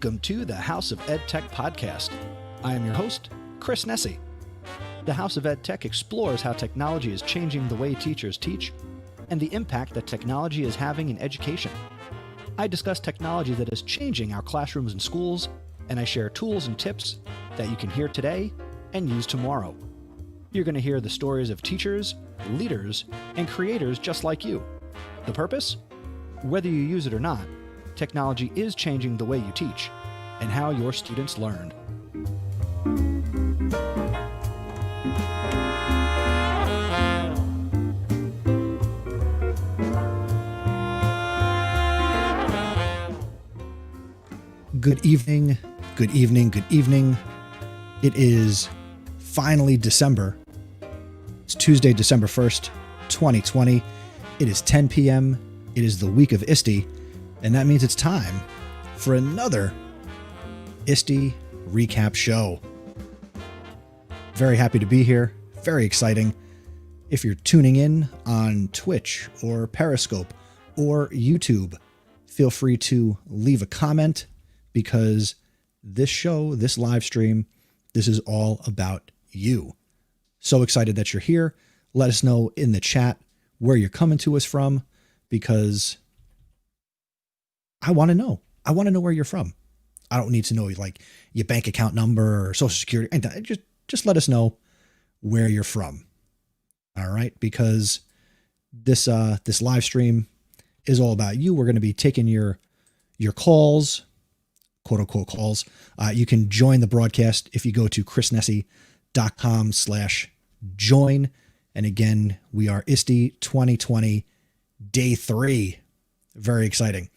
Welcome to the House of Ed Tech podcast. I am your host, Chris Nessie. The House of Ed Tech explores how technology is changing the way teachers teach and the impact that technology is having in education. I discuss technology that is changing our classrooms and schools, and I share tools and tips that you can hear today and use tomorrow. You're going to hear the stories of teachers, leaders, and creators just like you. The purpose? Whether you use it or not, technology is changing the way you teach and how your students learn. Good evening, good evening, good evening. It is finally December. It's Tuesday, December 1st, 2020. It is 10 p.m. It is the week of Iste, and that means it's time for another Iste recap show. Very happy to be here. Very exciting. If you're tuning in on Twitch or Periscope or YouTube, feel free to leave a comment, because this show, this live stream, this is all about you. So excited that you're here. Let us know in the chat where you're coming to us from, because I want to know. I want to know where you're from. I don't need to know like your bank account number or social security. And just let us know where you're from. All right, because this live stream is all about you. We're going to be taking your calls, quote unquote calls. You can join the broadcast if you go to chrisnessie.com/join. And again, we are Iste 2020 Day 3. Very exciting.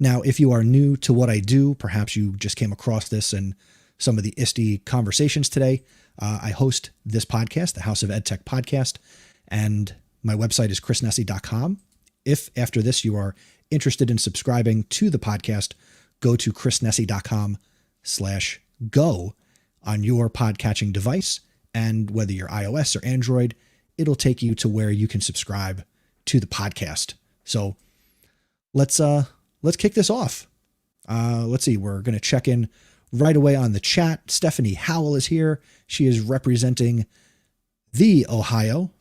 Now, if you are new to what I do, perhaps you just came across this in some of the Iste conversations today. I host this podcast, the House of Ed Tech podcast, and my website is chrisnessie.com. If after this you are interested in subscribing to the podcast, go to chrisnessie.com/go on your podcatching device. And whether you're iOS or Android, it'll take you to where you can subscribe to the podcast. So let's kick this off. Let's see. We're going to check in right away on the chat. Stephanie Howell is here. She is representing the Ohio.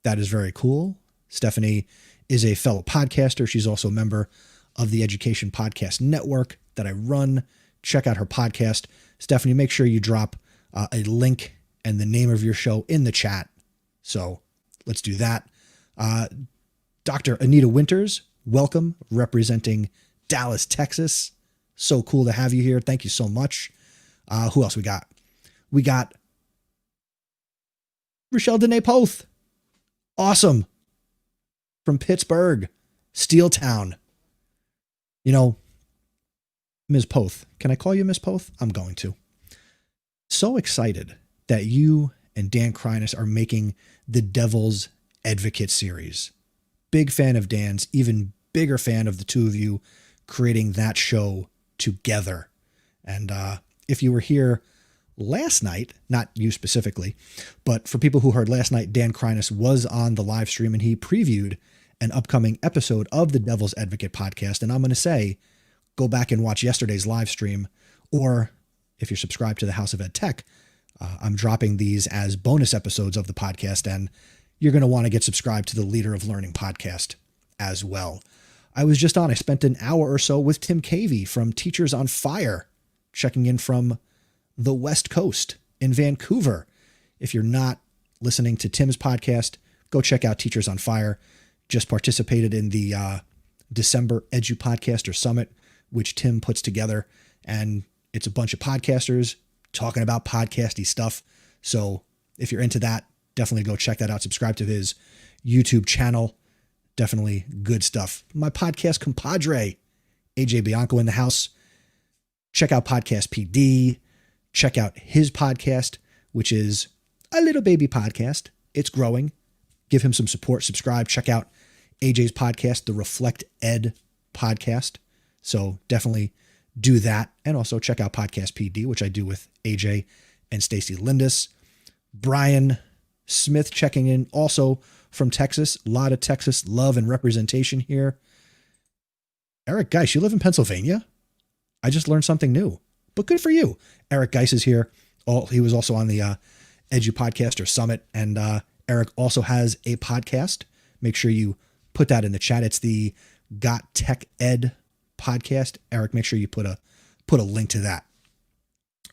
That is very cool. Stephanie is a fellow podcaster. She's also a member of the Education Podcast Network that I run. Check out her podcast. Stephanie, make sure you drop a link and the name of your show in the chat. So let's do that. Dr. Anita Winters, welcome, representing Dallas, Texas. So cool to have you here. Thank you so much. Who else we got? We got Rochelle Dene Poth. Awesome. From Pittsburgh, Steel Town. You know, Ms. Poth, can I call you Ms. Poth? I'm going to. So excited that you and Dan Kreines are making the Devil's Advocate series. Big fan of Dan's, even bigger fan of the two of you creating that show together. And if you were here last night, not you specifically, but for people who heard last night, Dan Kreines was on the live stream and he previewed an upcoming episode of the Devil's Advocate podcast. And I'm going to say, go back and watch yesterday's live stream, or if you're subscribed to the House of Ed Tech, I'm dropping these as bonus episodes of the podcast, and you're going to want to get subscribed to the Leader of Learning podcast as well. I was just on, I spent an hour or so with Tim Cavey from Teachers on Fire, checking in from the West Coast in Vancouver. If you're not listening to Tim's podcast, go check out Teachers on Fire. Just participated in the December Edu Podcaster Summit, which Tim puts together, and it's a bunch of podcasters talking about podcasty stuff. So if you're into that, definitely go check that out. Subscribe to his YouTube channel. Definitely good stuff. My podcast compadre, AJ Bianco, in the house. Check out Podcast PD. Check out his podcast, which is a little baby podcast. It's growing. Give him some support. Subscribe. Check out AJ's podcast, the Reflect Ed podcast. So definitely do that. And also check out Podcast PD, which I do with AJ and Stacy Lindis. Brian Smith checking in also from Texas. A lot of Texas love and representation here. Eric, guys, you live in Pennsylvania? I just learned something new, but good for you. Eric Geis is here. He was also on the Edu Podcaster Summit, and Eric also has a podcast. Make sure you put that in the chat. It's the Got Tech Ed podcast. Eric, make sure you put a link to that.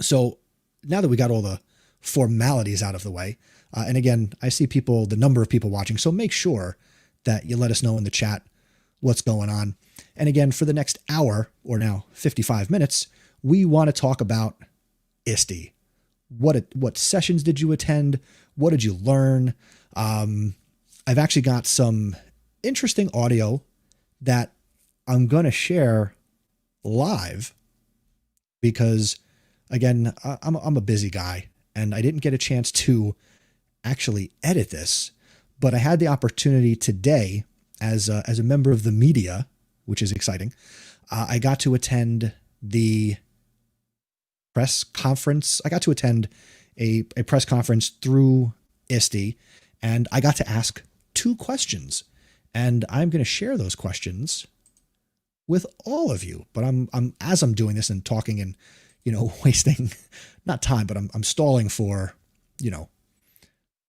So now that we got all the formalities out of the way, and again, I see the number of people watching, so make sure that you let us know in the chat what's going on. And again, for the next hour, or now 55 minutes, we want to talk about Iste. What sessions did you attend? What did you learn? I've actually got some interesting audio that I'm going to share live because, again, I'm a busy guy and I didn't get a chance to actually edit this, but I had the opportunity today as a member of the media, which is exciting. I got to attend the press conference. I got to attend a press conference through Iste, and I got to ask 2 questions, and I'm going to share those questions with all of you. But as I'm doing this and talking and, wasting not time, but I'm stalling for,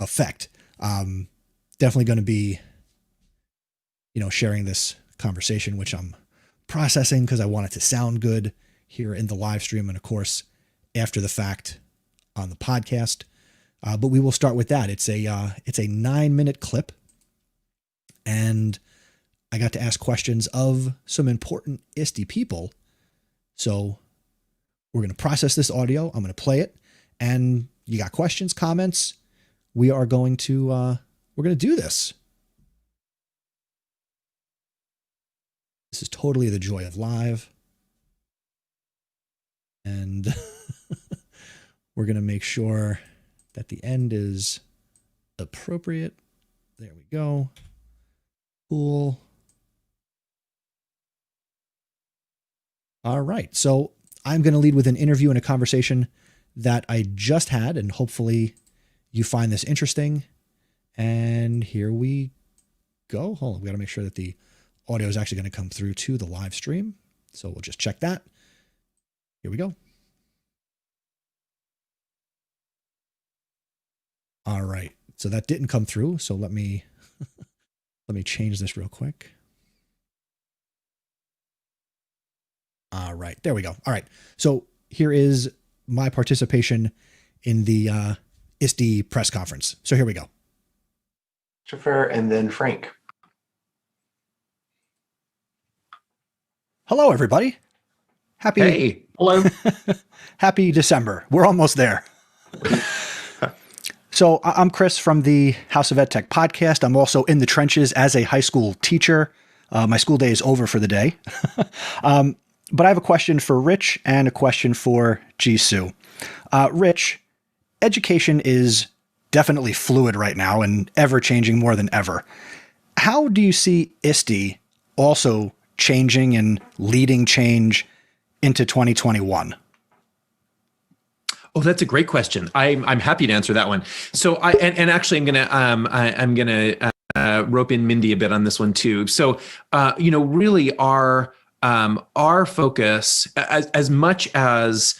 effect. Definitely going to be, sharing this conversation, which I'm processing because I want it to sound good here in the live stream. And of course, after the fact on the podcast. But we will start with that. It's a 9-minute clip, and I got to ask questions of some important Iste people. So we're going to process this audio. I'm going to play it, and you got questions, comments. We're going to do this. This is totally the joy of live. And we're going to make sure that the end is appropriate. There we go. Cool. All right. So I'm going to lead with an interview and a conversation that I just had, and hopefully you find this interesting. And here we go. Hold on. We got to make sure that the audio is actually going to come through to the live stream. So we'll just check that. Here we go. All right. So that didn't come through. So let me change this real quick. All right. There we go. All right. So here is my participation in the Iste press conference. So here we go. Christopher and then Frank. Hello, everybody. Hey. Hello. Happy December. We're almost there. So I'm Chris from the House of EdTech podcast. I'm also in the trenches as a high school teacher. My school day is over for the day. But I have a question for Rich and a question for Jisoo. Rich, education is definitely fluid right now and ever changing more than ever. How do you see Iste also changing and leading change into 2021? Oh, that's a great question. I'm happy to answer that one. So actually I'm gonna rope in Mindy a bit on this one too. So really our focus as much as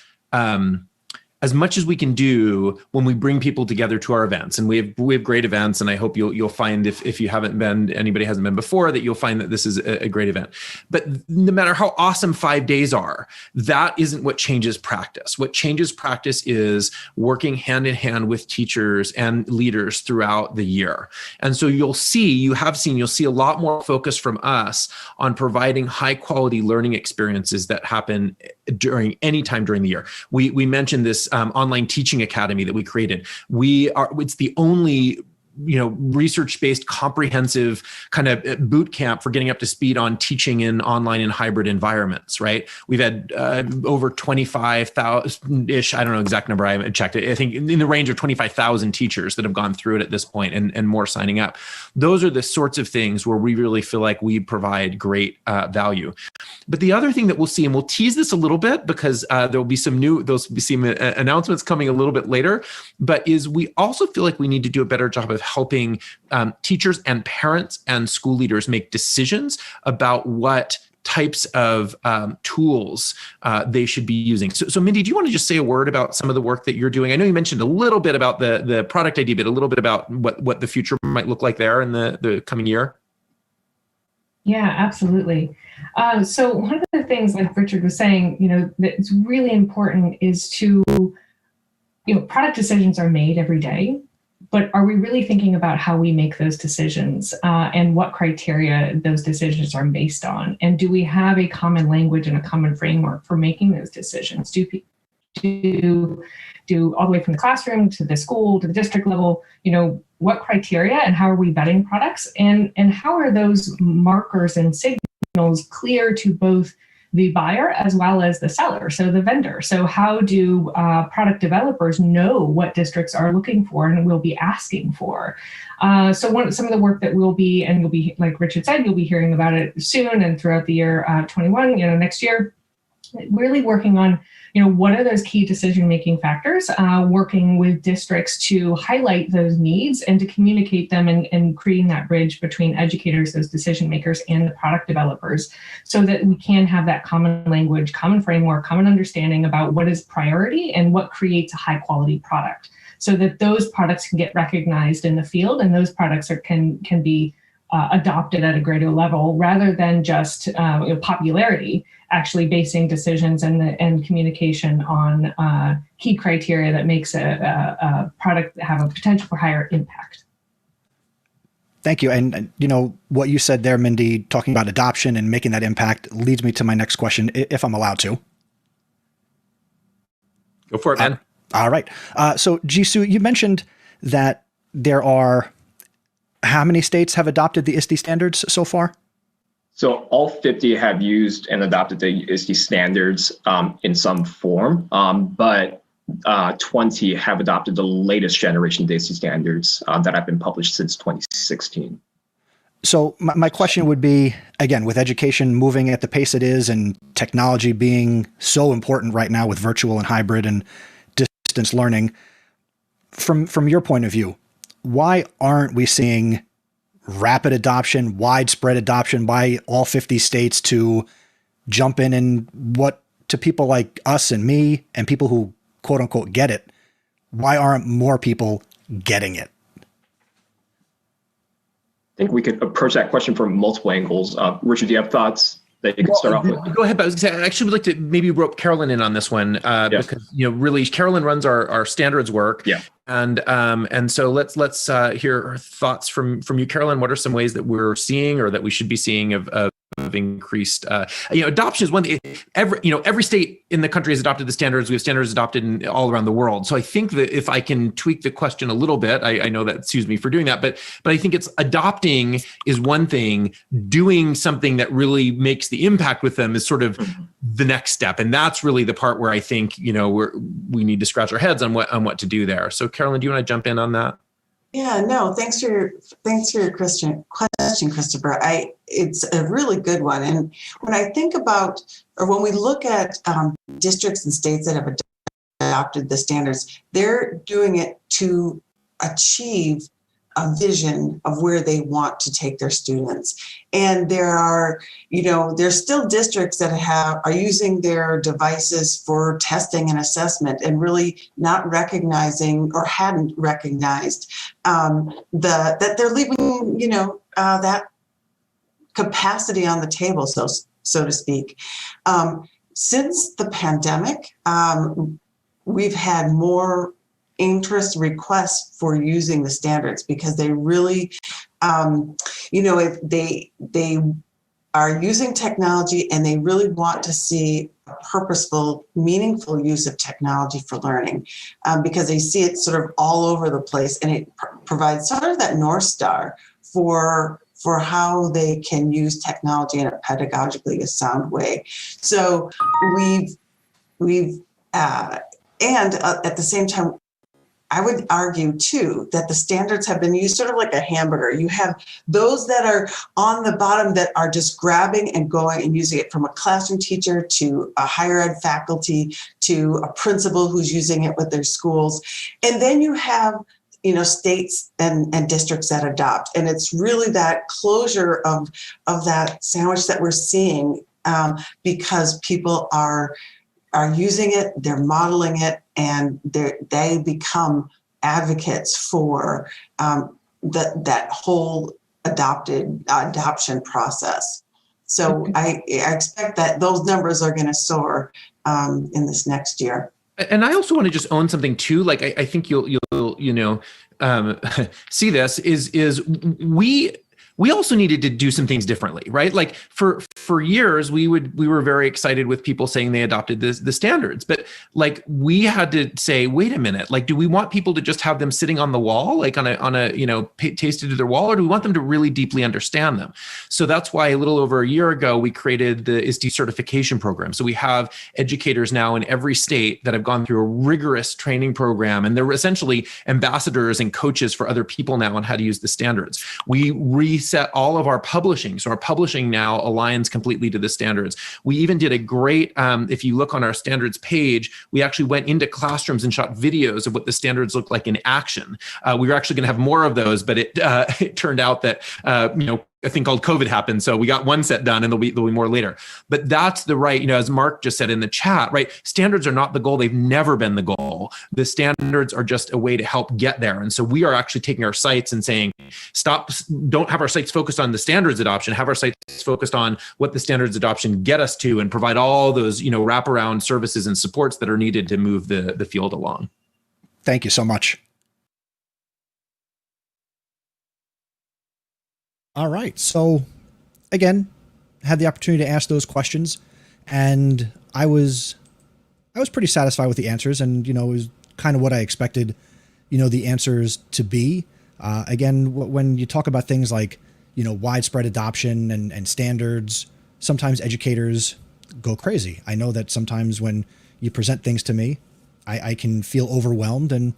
we can do when we bring people together to our events, and we have great events, and I hope you'll find if you haven't been, anybody hasn't been before, that you'll find that this is a great event. But no matter how awesome 5 days are, that isn't what changes practice. What changes practice is working hand in hand with teachers and leaders throughout the year. And so you'll see a lot more focus from us on providing high quality learning experiences that happen during any time during the year. We mentioned this online teaching academy that we created. It's the only research-based comprehensive kind of boot camp for getting up to speed on teaching in online and hybrid environments, right? We've had over 25,000-ish, I don't know exact number, I haven't checked it. I think in the range of 25,000 teachers that have gone through it at this point, and more signing up. Those are the sorts of things where we really feel like we provide great value. But the other thing that we'll see, and we'll tease this a little bit because there'll be some announcements coming a little bit later, but is we also feel like we need to do a better job of helping teachers and parents and school leaders make decisions about what types of tools they should be using. So Mindy, do you want to just say a word about some of the work that you're doing? I know you mentioned a little bit about the product idea, but a little bit about what the future might look like there in the coming year. Yeah, absolutely. So one of the things, like Richard was saying, that's really important is to, product decisions are made every day, but are we really thinking about how we make those decisions and what criteria those decisions are based on? And do we have a common language and a common framework for making those decisions? Do all the way from the classroom to the school to the district level, what criteria and how are we vetting products, and how are those markers and signals clear to both the buyer as well as the seller, so the vendor? So how do product developers know what districts are looking for and will be asking for? Some of the work that you'll be, like Richard said, you'll be hearing about it soon and throughout the year 21, next year, really working on what are those key decision-making factors, working with districts to highlight those needs and to communicate them and creating that bridge between educators, those decision makers, and the product developers, so that we can have that common language, common framework, common understanding about what is priority and what creates a high-quality product, so that those products can get recognized in the field and those products can be adopted at a greater level, rather than just popularity, actually basing decisions and communication on key criteria that makes a product have a potential for higher impact. Thank you. And what you said there, Mindy, talking about adoption and making that impact, leads me to my next question, if I'm allowed to. Go for it, man. All right. So Jisoo, you mentioned that there are, how many states have adopted the ISTE standards so far? So all 50 have used and adopted the ISTE standards in some form, but 20 have adopted the latest generation of the ISTE standards that have been published since 2016. So my question would be, again, with education moving at the pace it is and technology being so important right now with virtual and hybrid and distance learning, from your point of view, why aren't we seeing rapid adoption, widespread adoption by all 50 states to jump in, and what, to people like us and me and people who quote unquote get it, why aren't more people getting it? I think we could approach that question from multiple angles. Richard, do you have thoughts that you could start off with? Go ahead. But I was gonna say, I actually would like to maybe rope Carolyn in on this one because really Carolyn runs our standards work. Yeah. And so let's hear her thoughts from you, Carolyn. What are some ways that we're seeing or that we should be seeing of increased adoption? Is one thing. Every state in the country has adopted the standards. We have standards adopted all around the world. So I think that if I can tweak the question a little bit, I know that sues me for doing that, but I think it's adopting is one thing. Doing something that really makes the impact with them is sort of the next step, and that's really the part where I think we need to scratch our heads on what to do there. So Carolyn, do you want to jump in on that? Yeah, no, thanks for your question, Christopher. It's a really good one. And when I think about, or when we look at districts and states that have adopted the standards, they're doing it to achieve a vision of where they want to take their students. And there's still districts that are using their devices for testing and assessment and really not recognizing or hadn't recognized that they're leaving, that capacity on the table, so to speak. Since the pandemic, we've had more interest requests for using the standards because they really, they are using technology and they really want to see a purposeful, meaningful use of technology for learning because they see it sort of all over the place, and it provides sort of that North Star for how they can use technology in a pedagogically sound way. So and at the same time, I would argue, too, that the standards have been used sort of like a hamburger. You have those that are on the bottom that are just grabbing and going and using it, from a classroom teacher to a higher ed faculty to a principal who's using it with their schools. And then you have states and districts that adopt. And it's really that closure of that sandwich that we're seeing because people are using it, they're modeling it, and they become advocates for that whole adoption process. So I expect that those numbers are going to soar in this next year. And I also want to just own something too. Like I think you'll see this is we also needed to do some things differently, right? Like for years, we were very excited with people saying they adopted the standards, but like we had to say, wait a minute, like, do we want people to just have them sitting on the wall, like on a pasted to their wall, or do we want them to really deeply understand them? So that's why a little over a year ago, we created the Ist Certification Program. So we have educators now in every state that have gone through a rigorous training program, and they're essentially ambassadors and coaches for other people now on how to use the standards. We reset all of our publishing. So our publishing now aligns completely to the standards. We even did a great, if you look on our standards page, we actually went into classrooms and shot videos of what the standards look like in action. We were actually going to have more of those, but it turned out that, a thing called COVID happened. So we got one set done and there'll be more later. But that's the right, as Mark just said in the chat, right? Standards are not the goal. They've never been the goal. The standards are just a way to help get there. And so we are actually taking our sites and saying, don't have our sites focused on the standards adoption, have our sites focused on what the standards adoption get us to, and provide all those, wraparound services and supports that are needed to move the field along. Thank you so much. All right. So again, had the opportunity to ask those questions, and I was pretty satisfied with the answers, and, it was kind of what I expected, the answers to be. Again, when you talk about things like, widespread adoption and standards, sometimes educators go crazy. I know that sometimes when you present things to me, I can feel overwhelmed, and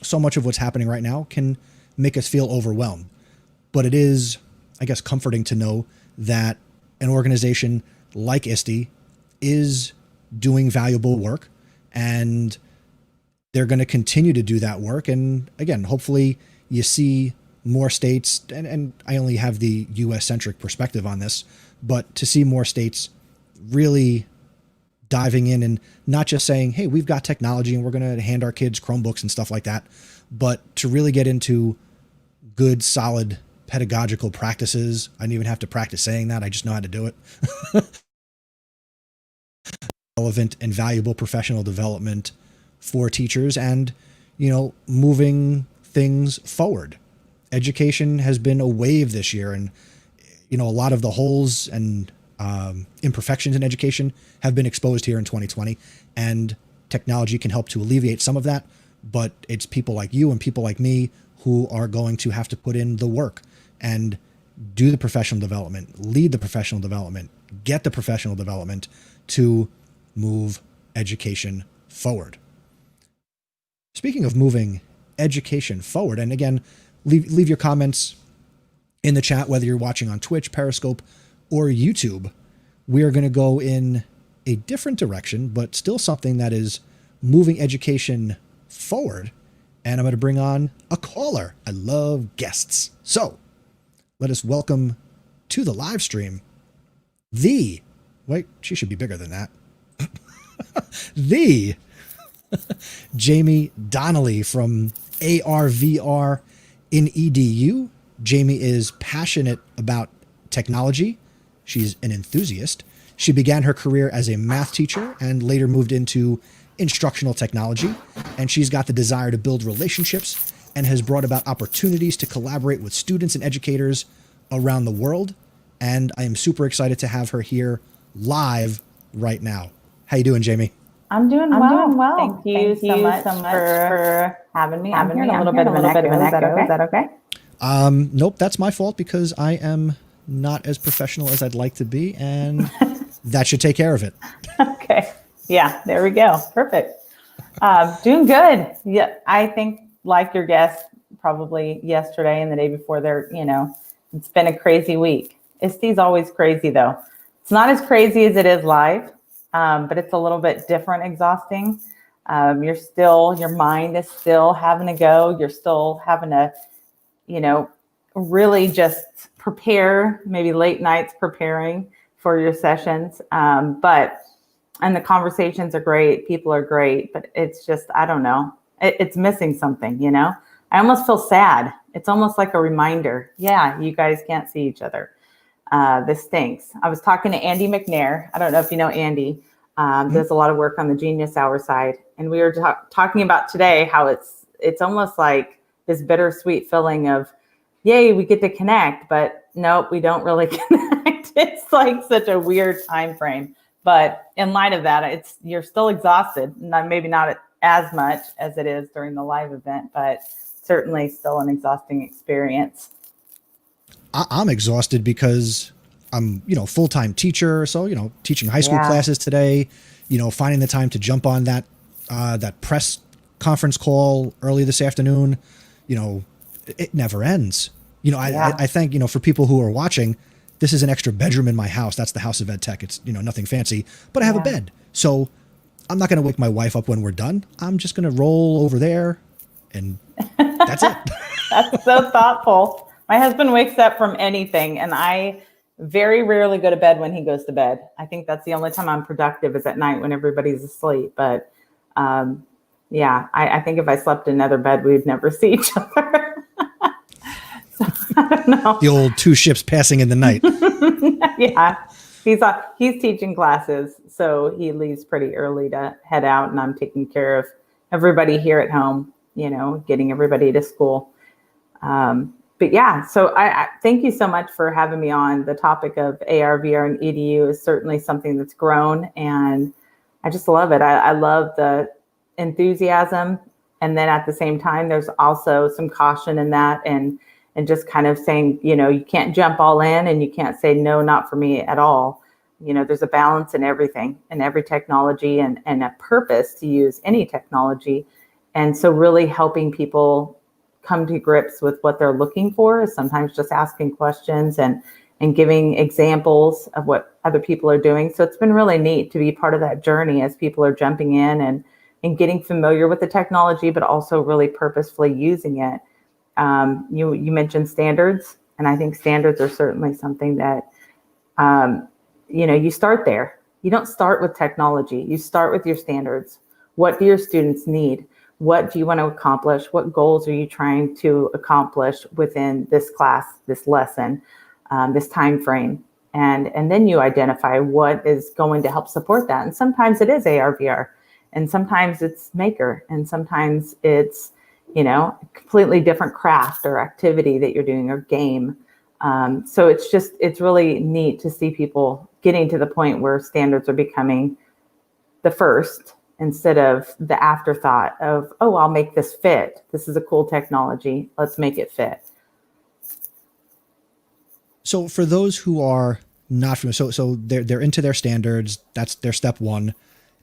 so much of what's happening right now can make us feel overwhelmed. But it is, I guess, comforting to know that an organization like Iste is doing valuable work, and they're going to continue to do that work. And again, hopefully you see more states, and I only have the US-centric perspective on this, but to see more states really diving in and not just saying, hey, we've got technology and we're going to hand our kids Chromebooks and stuff like that, but to really get into good, solid pedagogical practices. I didn't even have to practice saying that. I just know how to do it. Relevant and valuable professional development for teachers, and, moving things forward. Education has been a wave this year, and, a lot of the holes and imperfections in education have been exposed here in 2020, and technology can help to alleviate some of that, but it's people like you and people like me who are going to have to put in the work and do the professional development, lead the professional development, get the professional development to move education forward. Speaking of moving education forward, and again, leave your comments in the chat, whether you're watching on Twitch, Periscope, or YouTube. We are going to go in a different direction, but still something that is moving education forward. And I'm going to bring on a caller. I love guests. So let us welcome to the live stream wait, she should be bigger than that. the Jamie Donnelly from ARVR in EDU. Jamie is passionate about technology. She's an enthusiast. She began her career as a math teacher and later moved into instructional technology. And she's got the desire to build relationships and has brought about opportunities to collaborate with students and educators around the world. And I am super excited to have her here live right now. How you doing, Jamie? I'm doing well. Thank you so much for having me. I'm hearing a little bit of an echo. Is that okay? Nope, that's my fault because I am not as professional as I'd like to be, and that should take care of it. Okay. Yeah, there we go. Perfect. Doing good. Yeah, I think like your guest probably yesterday and the day before there, it's been a crazy week. Iste's always crazy though. It's not as crazy as it is live, but it's a little bit different, exhausting. Your mind is still having to go. You're still having to, really just prepare, maybe late nights preparing for your sessions. And the conversations are great. People are great, but it's just, I don't know. It's missing something, you know? I almost feel sad. It's almost like a reminder. Yeah, you guys can't see each other. This stinks. I was talking to Andy McNair. I don't know if you know Andy. Does a lot of work on the Genius Hour side. And we were talking about today how it's almost like this bittersweet feeling of, yay, we get to connect, but nope, we don't really connect. It's like such a weird time frame. But in light of that, you're still exhausted. Maybe not as much as it is during the live event, but certainly still an exhausting experience. I'm exhausted because I'm, full-time teacher. So, teaching high school classes today, finding the time to jump on that press conference call early this afternoon, it never ends. I think, for people who are watching, this is an extra bedroom in my house. That's the House of Ed Tech. It's, nothing fancy, but I have a bed. So I'm not going to wake my wife up when we're done. I'm just going to roll over there and that's it. That's so thoughtful. My husband wakes up from anything, and I very rarely go to bed when he goes to bed. I think that's the only time I'm productive is at night when everybody's asleep. But I think if I slept in another bed, we'd never see each other. So, I don't know. The old two ships passing in the night. Yeah, he's teaching classes, so he leaves pretty early to head out, and I'm taking care of everybody here at home, getting everybody to school. But yeah, so I thank you so much for having me on. The topic of AR, VR, and EDU is certainly something that's grown, and I just love it. I love the enthusiasm, and then at the same time, there's also some caution in that, and just kind of saying, you can't jump all in, and you can't say, no, not for me at all. There's a balance in everything, and every technology, and a purpose to use any technology. And so really helping people come to grips with what they're looking for is sometimes just asking questions and giving examples of what other people are doing. So it's been really neat to be part of that journey as people are jumping in and getting familiar with the technology, but also really purposefully using it. You mentioned standards, and I think standards are certainly something that, you start there. You don't start with technology. You start with your standards. What do your students need? What do you want to accomplish? What goals are you trying to accomplish within this class, this lesson, this time frame? And then you identify what is going to help support that. And sometimes it is AR, VR, and sometimes it's Maker, and sometimes it's, a completely different craft or activity that you're doing or game. So it's really neat to see people getting to the point where standards are becoming the first instead of the afterthought of, oh, I'll make this fit. This is a cool technology. Let's make it fit. So for those who are not familiar, so they're into their standards. That's their step one.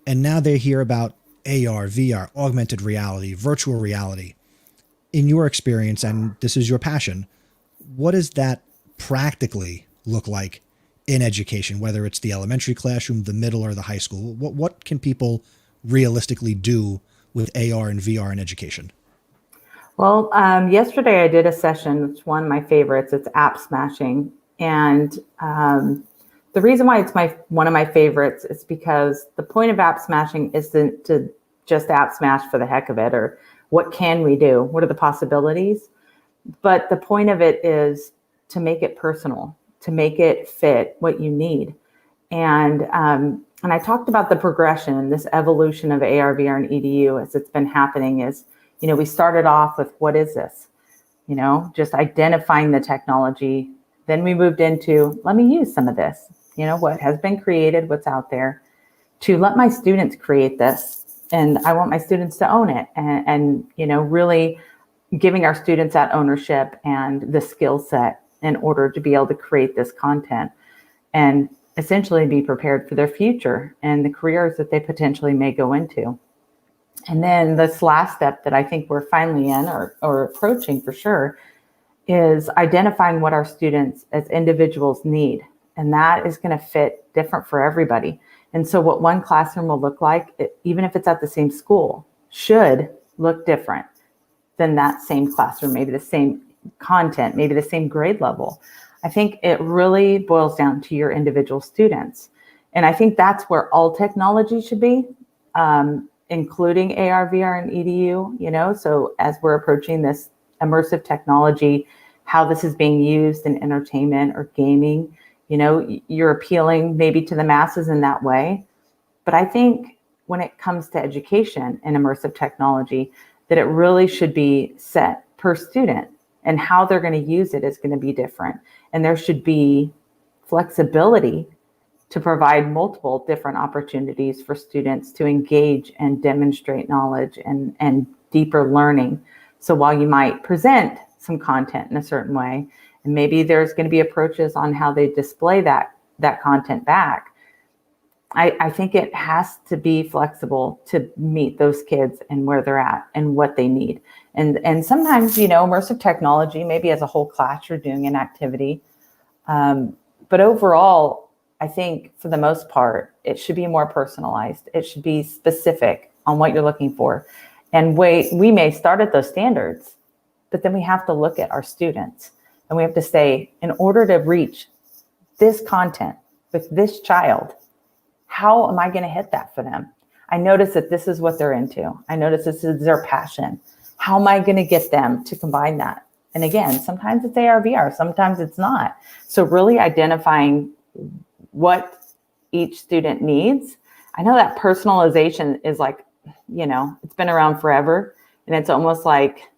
And now they hear about AR, VR, augmented reality, virtual reality. In your experience, and this is your passion, what does that practically look like in education, whether it's the elementary classroom, the middle, or the high school? What can people realistically do with AR and VR in education? Well, yesterday I did a session, it's one of my favorites. It's app smashing. And the reason why it's one of my favorites is because the point of app smashing isn't to just app smash for the heck of it, or what can we do? What are the possibilities? But the point of it is to make it personal, to make it fit what you need. And I talked about the progression and this evolution of AR, VR, and EDU as it's been happening is, we started off with, what is this? Just identifying the technology. Then we moved into, let me use some of this, what has been created, what's out there, to let my students create this. And I want my students to own it and really giving our students that ownership and the skill set in order to be able to create this content and essentially be prepared for their future and the careers that they potentially may go into. And then this last step that I think we're finally in or approaching for sure is identifying what our students as individuals need. And that is going to fit different for everybody. And so what one classroom will look like, even if it's at the same school, should look different than that same classroom, maybe the same content, maybe the same grade level. I think it really boils down to your individual students. And I think that's where all technology should be, including AR, VR, and EDU, so as we're approaching this immersive technology, how this is being used in entertainment or gaming, you're appealing maybe to the masses in that way. But I think when it comes to education and immersive technology, that it really should be set per student, and how they're going to use it is going to be different. And there should be flexibility to provide multiple different opportunities for students to engage and demonstrate knowledge and deeper learning. So while you might present some content in a certain way, and maybe there's going to be approaches on how they display that content back, I think it has to be flexible to meet those kids and where they're at and what they need. And sometimes, immersive technology, maybe as a whole class, you're doing an activity. But overall, I think for the most part, it should be more personalized. It should be specific on what you're looking for. And we may start at those standards, but then we have to look at our students and we have to say, in order to reach this content with this child, how am I going to hit that for them? I notice that this is what they're into. I notice this is their passion. How am I going to get them to combine that? And again, sometimes it's AR, VR, sometimes it's not. So really identifying what each student needs. I know that personalization is like, it's been around forever, and it's almost like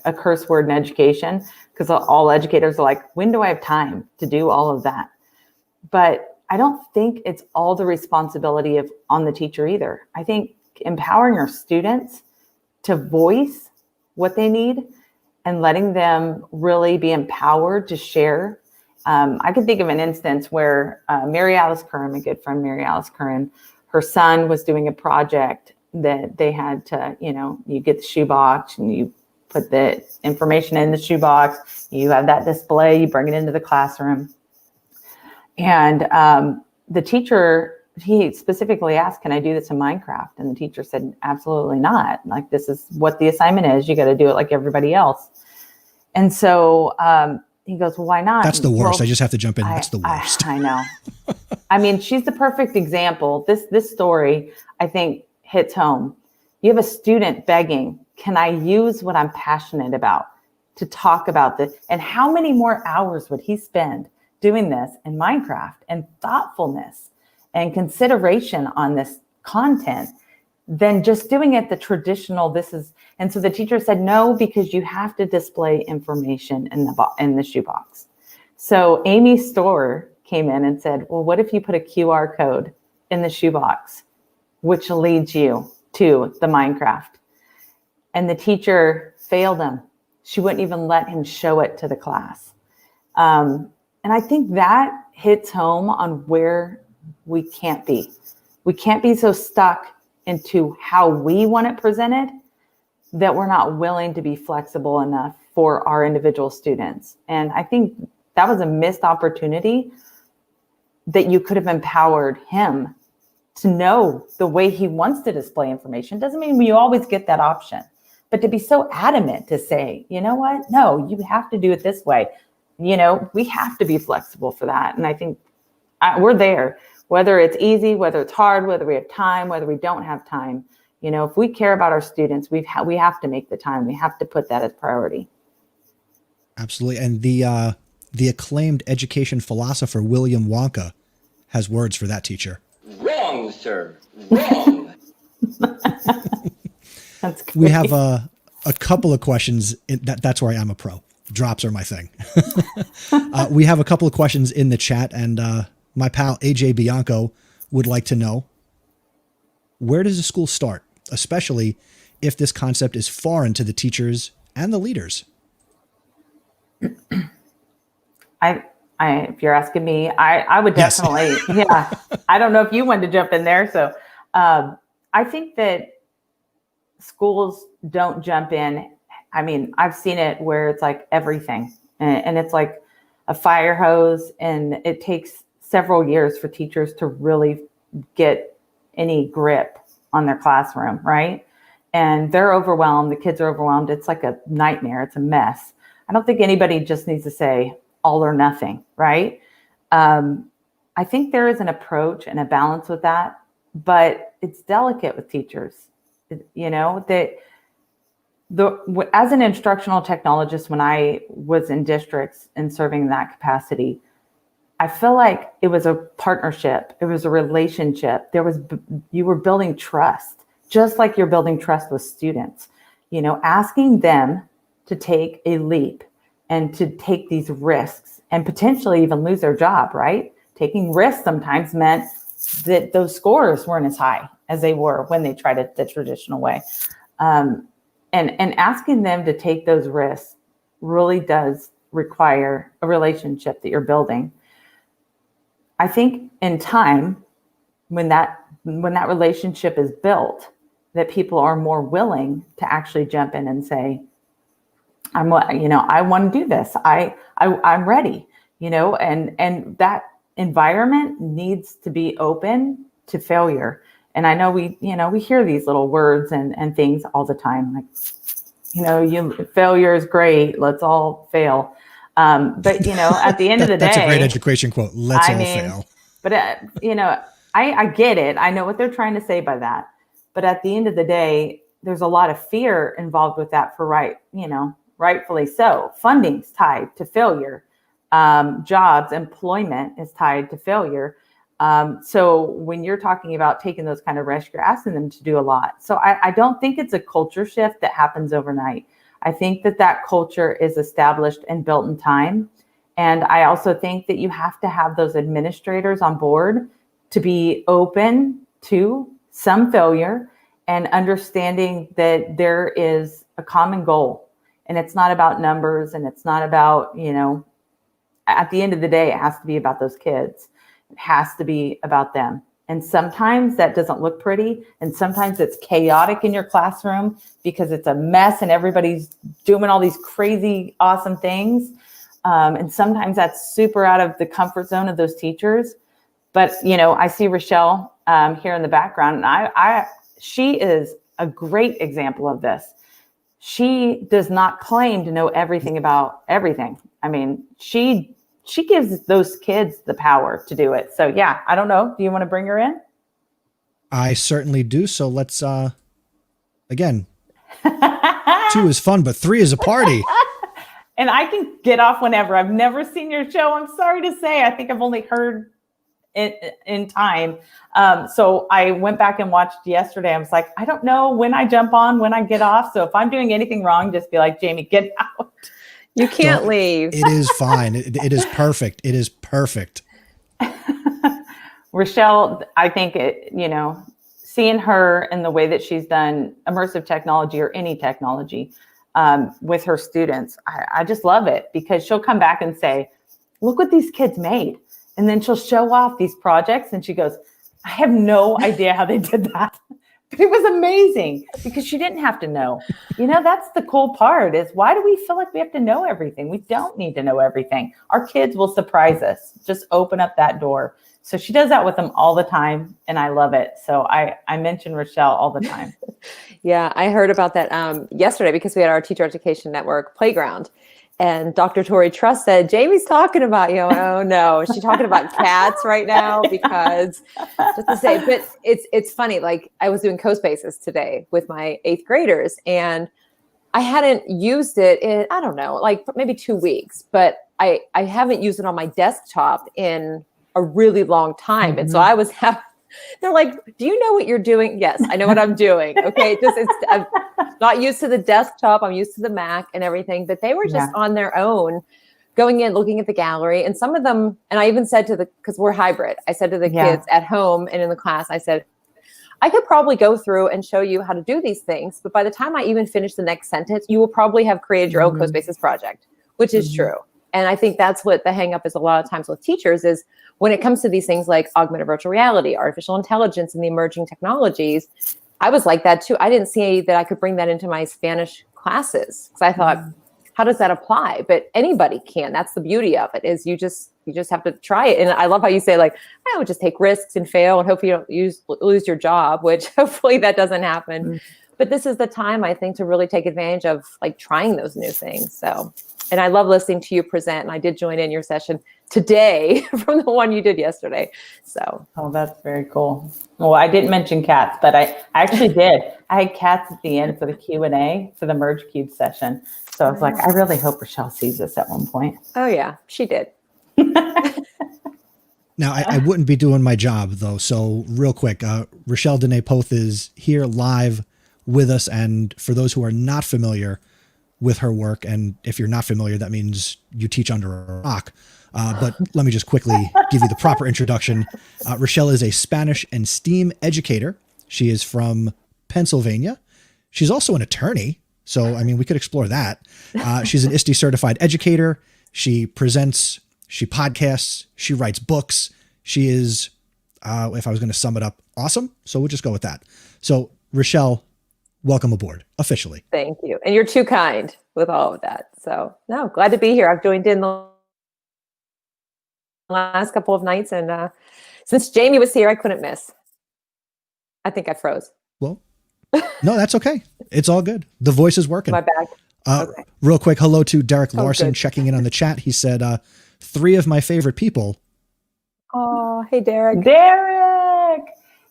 a curse word in education, because all educators are like, when do I have time to do all of that? But I don't think it's all the responsibility on the teacher either. I think empowering our students to voice what they need and letting them really be empowered to share. I can think of an instance where Mary Alice Curran, my good friend Mary Alice Curran, her son was doing a project that they had to, you get the shoebox and you put the information in the shoebox, you have that display, you bring it into the classroom. And the teacher, he specifically asked, can I do this in Minecraft? And the teacher said, absolutely not. Like, this is what the assignment is. You got to do it like everybody else. And so he goes, well, why not? That's the worst. Well, I just have to jump in. That's the worst. I know. I mean, she's the perfect example. This story, I think, hits home. You have a student begging, can I use what I'm passionate about to talk about this? And how many more hours would he spend doing this in Minecraft, and thoughtfulness and consideration on this content than just doing it the traditional and so the teacher said, no, because you have to display information in the shoebox. So Amy Storr came in and said, well, what if you put a QR code in the shoebox, which leads you to the Minecraft? And the teacher failed him. She wouldn't even let him show it to the class. And I think that hits home on where we can't be. We can't be so stuck into how we want it presented that we're not willing to be flexible enough for our individual students. And I think that was a missed opportunity that you could have empowered him to know the way he wants to display information. Doesn't mean you always get that option, but to be so adamant to say, you know what? No, you have to do it this way. We have to be flexible for that. And I think we're there, whether it's easy, whether it's hard, whether we have time, whether we don't have time. If we care about our students, we have to make the time. We have to put that as priority. Absolutely. And the acclaimed education philosopher, William Wonka, has words for that teacher. Wrong, sir. Wrong. That's great. We have a couple of questions. That's where I am a pro. Drops are my thing. We have a couple of questions in the chat, and my pal AJ Bianco would like to know, where does the school start, especially if this concept is foreign to the teachers and the leaders? If you're asking me, I would definitely, yes. Yeah. I don't know if you wanted to jump in there. So I think that schools don't jump in. I mean, I've seen it where it's like everything, and it's like a fire hose, and it takes several years for teachers to really get any grip on their classroom, right? And they're overwhelmed. The kids are overwhelmed. It's like a nightmare. It's a mess. I don't think anybody just needs to say, all or nothing, right? I think there is an approach and a balance with that, but it's delicate with teachers. As an instructional technologist, when I was in districts and serving in that capacity, I feel like it was a partnership. It was a relationship. You were building trust, just like you're building trust with students, asking them to take a leap and to take these risks and potentially even lose their job, right? Taking risks sometimes meant that those scores weren't as high as they were when they tried it the traditional way. And asking them to take those risks really does require a relationship that you're building. I think in time, when that relationship is built, that people are more willing to actually jump in and say, I want to do this. I'm ready, and that environment needs to be open to failure. And I know we hear these little words and things all the time, like, failure is great. Let's all fail. But at the end of the day, that's a great education quote. Let's all fail. But I get it. I know what they're trying to say by that. But at the end of the day, there's a lot of fear involved with that rightfully so. Funding's tied to failure. Jobs, employment is tied to failure. So when you're talking about taking those kind of risks, you're asking them to do a lot. So I don't think it's a culture shift that happens overnight. I think that culture is established and built in time. And I also think that you have to have those administrators on board to be open to some failure and understanding that there is a common goal. And it's not about numbers, and it's not about, at the end of the day, it has to be about those kids. It has to be about them. And sometimes that doesn't look pretty. And sometimes it's chaotic in your classroom because it's a mess and everybody's doing all these crazy, awesome things. And sometimes that's super out of the comfort zone of those teachers. But, I see Rochelle here in the background, and she is a great example of this. She does not claim to know everything about everything. I mean, she gives those kids the power to do it. So yeah, I don't know. Do you want to bring her in? I certainly do. So let's, again, 2 is fun, but 3 is a party. And I can get off whenever. I've never seen your show. I'm sorry to say, I think I've only heard it in time. So I went back and watched yesterday. I was like, I don't know when I jump on, when I get off. So if I'm doing anything wrong, just be like, Jamie, get out. You can't leave. It is fine. It is perfect. It is perfect. Rochelle, I think seeing her and the way that she's done immersive technology or any technology with her students, I just love it because she'll come back and say, look what these kids made. And then she'll show off these projects and she goes, I have no idea how they did that. But it was amazing because she didn't have to know. That's the cool part is why do we feel like we have to know everything? We don't need to know everything. Our kids will surprise us. Just open up that door. So she does that with them all the time. And I love it. So I mention Rochelle all the time. Yeah, I heard about that yesterday because we had our Teacher Education Network playground. And Dr. Tori Truss said, Jamie's talking about you. Oh no, is she talking about cats right now? Because just to say, but it's funny. Like I was doing co-spaces today with my 8th graders and I hadn't used it in, I don't know, like maybe 2 weeks, but I haven't used it on my desktop in a really long time. Mm-hmm. And so I was they're like, do you know what you're doing? Yes, I know what I'm doing. Okay. I'm not used to the desktop. I'm used to the Mac and everything, but they were just on their own going in, looking at the gallery. And some of them, and I even said because we're hybrid, I said to the kids at home and in the class, I said, I could probably go through and show you how to do these things. But by the time I even finish the next sentence, you will probably have created your own CoSpaces project, which is true. And I think that's what the hang up is a lot of times with teachers is when it comes to these things like augmented virtual reality, artificial intelligence, and the emerging technologies, I was like that too. I didn't see that I could bring that into my Spanish classes because I thought, how does that apply? But anybody can. That's the beauty of it is you just have to try it. And I love how you say like, I would just take risks and fail and hope you don't lose your job, which hopefully that doesn't happen. but this is the time, I think, to really take advantage of like trying those new things. So, and I love listening to you present. And I did join in your session today from the one you did yesterday. So, oh, that's very cool. Well, I didn't mention cats, but I actually did. I had cats at the end for the Q&A for the Merge Cube session. So I was like, I really hope Rochelle sees this at one point. Oh yeah, she did. Now, I wouldn't be doing my job, though. So real quick, Rochelle Dene Poth is here live with us. And for those who are not familiar with her work, and if you're not familiar, that means you teach under a rock. But let me just quickly give you the proper introduction. Rochelle is a Spanish and STEAM educator. She is from Pennsylvania. She's also an attorney. So, I mean, we could explore that. She's an Iste certified educator. She presents, she podcasts, she writes books. She is, if I was going to sum it up, awesome. So we'll just go with that. So, Rochelle, welcome aboard officially. Thank you. And you're too kind with all of that. So, no, glad to be here. I've joined in the last couple of nights. And since Jamie was here, I couldn't miss. I think I froze. Well, no, that's okay. It's all good. The voice is working. My bag. Okay. Real quick, hello to Derek Larson good. checking in on the chat. He said, 3 of my favorite people. Oh, hey, Derek. Derek!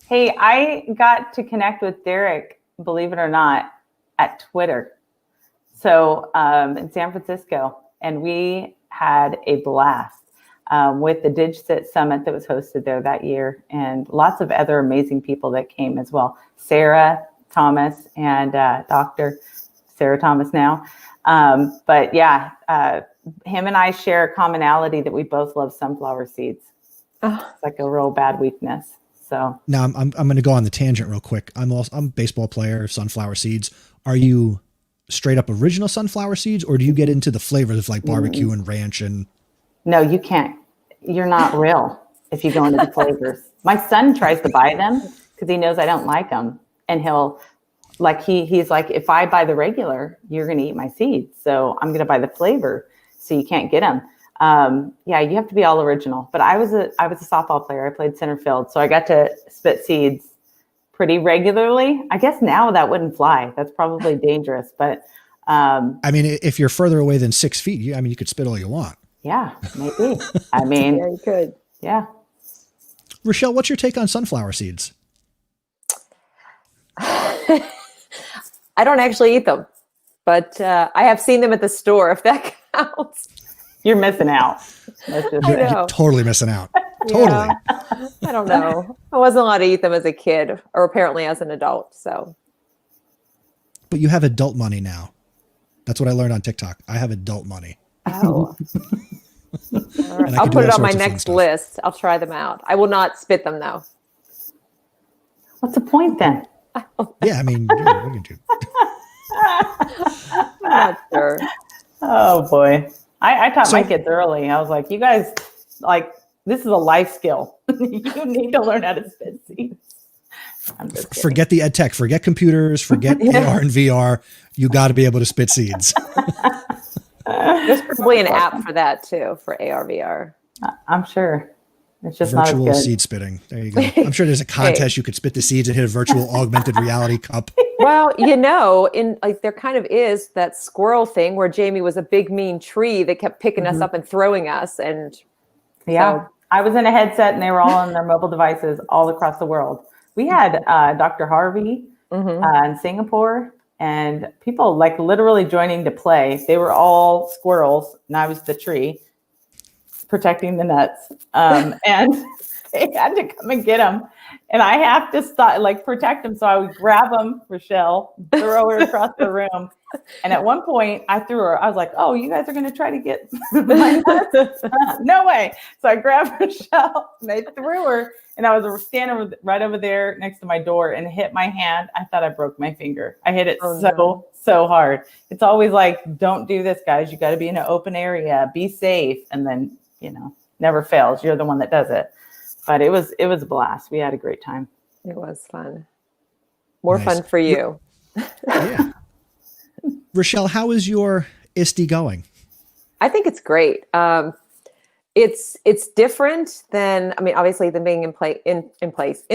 Hey, I got to connect with Derek, believe it or not, at Twitter. So in San Francisco, and we had a blast with the DigCit Summit that was hosted there that year, and lots of other amazing people that came as well. Sarah Thomas and Dr. Sarah Thomas now. But yeah, him and I share a commonality that we both love sunflower seeds. Oh. It's like a real bad weakness. So Now I'm going to go on the tangent real quick. I'm a baseball player, sunflower seeds. Are you straight up original sunflower seeds, or do you get into the flavors of like barbecue and ranch and? no, you can't. You're not real if you go into the flavors. My son tries to buy them because he knows I don't like them. And he'll like, he's like, if I buy the regular, you're going to eat my seeds. So I'm going to buy the flavor. So you can't get them. Yeah, you have to be all original. But I was a softball player. I played center field. So I got to spit seeds pretty regularly. I guess now that wouldn't fly. That's probably dangerous. But I mean, if you're further away than 6 feet, you could spit all you want. yeah, maybe. I mean, Yeah, you could. yeah. Rochelle, what's your take on sunflower seeds? I don't actually eat them, but I have seen them at the store, if that counts. You're missing out. That's just I You're know. totally missing out. Totally. Yeah. I don't know. I wasn't allowed to eat them as a kid, or apparently as an adult. So, But you have adult money now. That's what I learned on TikTok. I have adult money. oh. All right. And I I'll can do put it all on my sorts of fun next stuff. list. I'll try them out. I will not spit them though. what's the point then? Yeah, I mean, we can do. I'm not sure. Oh boy. I taught my kids early. I was like, you guys, like, this is a life skill. You need to learn how to spit seeds. I'm just kidding. Forget the ed tech, forget computers, forget AR and VR. You got to be able to spit seeds. There's probably an app for that too, for AR, VR. I'm sure. It's just Virtual not as good. seed spitting. There you go. I'm sure there's a contest. You could spit the seeds and hit a virtual augmented reality cup. Well, in like there kind of is that squirrel thing where Jamie was a big mean tree that kept picking us up and throwing us. And Yeah. so- I was in a headset and they were all on their mobile devices all across the world. We had Dr. Harvey in Singapore and people like literally joining to play. They were all squirrels and I was the tree protecting the nuts. And they had to come and get them. And I have to stop, like protect them. So I would grab them, Rochelle, throw her across the room. And at one point I threw her, I was like, oh, you guys are going to try to get my nuts? No way. So I grabbed Rochelle and I threw her and I was standing right over there next to my door and hit my hand. I thought I broke my finger. I hit it so hard. It's always like, don't do this, guys. You got to be in an open area, be safe. And then, never fails. You're the one that does it. But it was a blast. We had a great time. It was fun. More Nice. fun for you. Yeah. Rochelle, how is your Iste going? I think it's great. It's different than, obviously than being in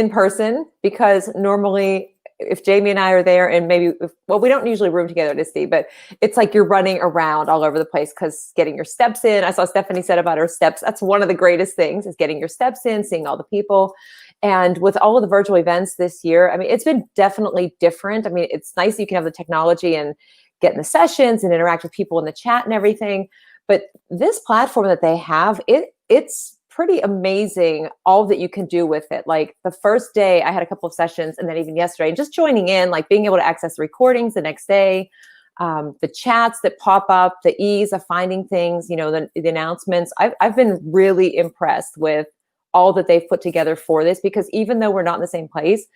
person, because normally if Jamie and I are there, and maybe we don't usually room together at Iste, but it's like you're running around all over the place because getting your steps in. I saw Stephanie said about her steps. That's one of the greatest things, is getting your steps in, seeing all the people. And with all of the virtual events this year, I mean, it's been definitely different. I mean, it's nice that you can have the technology and get in the sessions and interact with people in the chat and everything. But this platform that they have, it's pretty amazing, all that you can do with it. Like the first day I had a couple of sessions, and then even yesterday, just joining in, like being able to access the recordings the next day, the chats that pop up, the ease of finding things, the announcements. I've been really impressed with all that they've put together for this, because even though we're not in the same place,